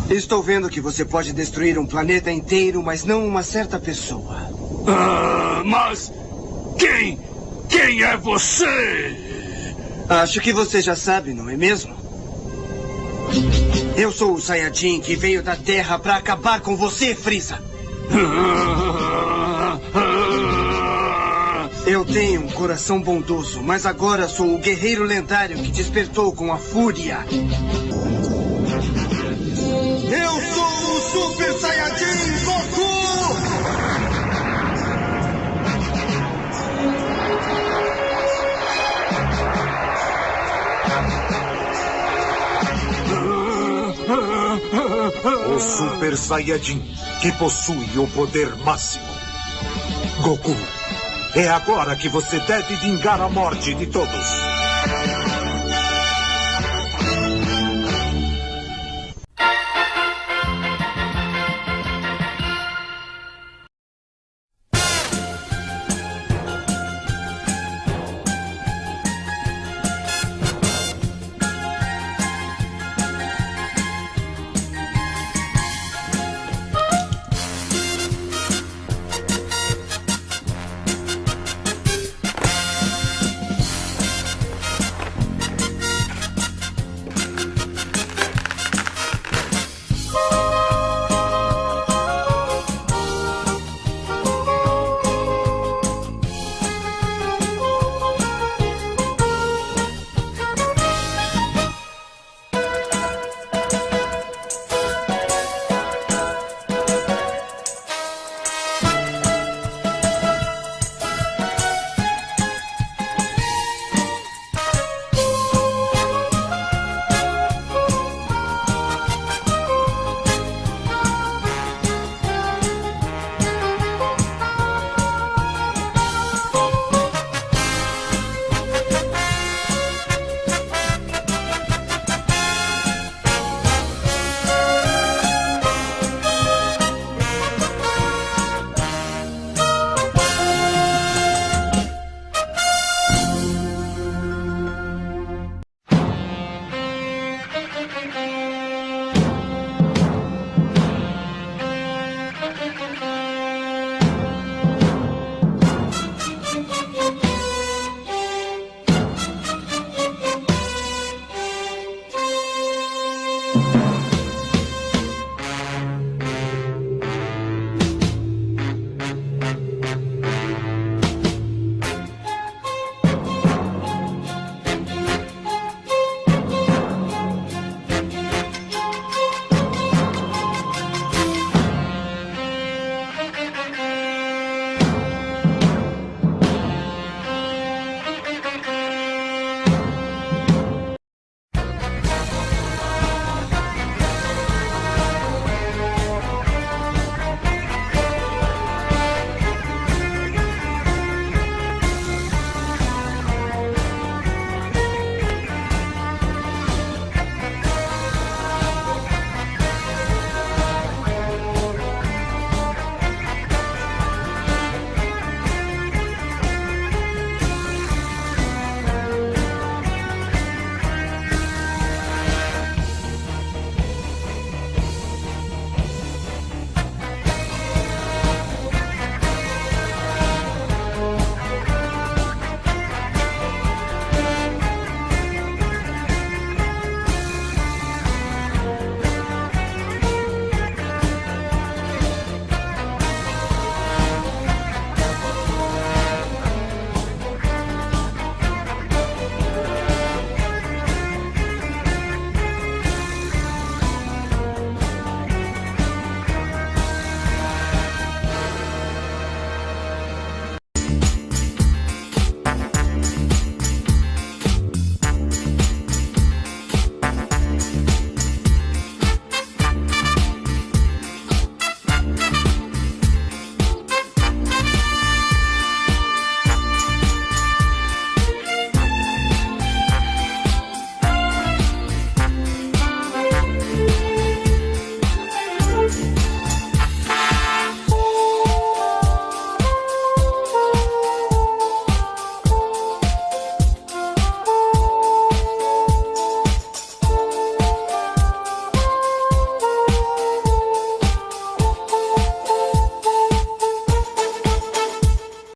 Estou vendo que você pode destruir um planeta inteiro, mas não uma certa pessoa. Mas quem é você? Acho que você já sabe, não é mesmo? Eu sou o Saiyajin que veio da Terra para acabar com você, Frieza. Eu tenho um coração bondoso, mas agora sou o guerreiro lendário que despertou com a fúria. Eu sou o Super Saiyajin Goku! O Super Saiyajin, que possui o poder máximo. Goku, é agora que você deve vingar a morte de todos.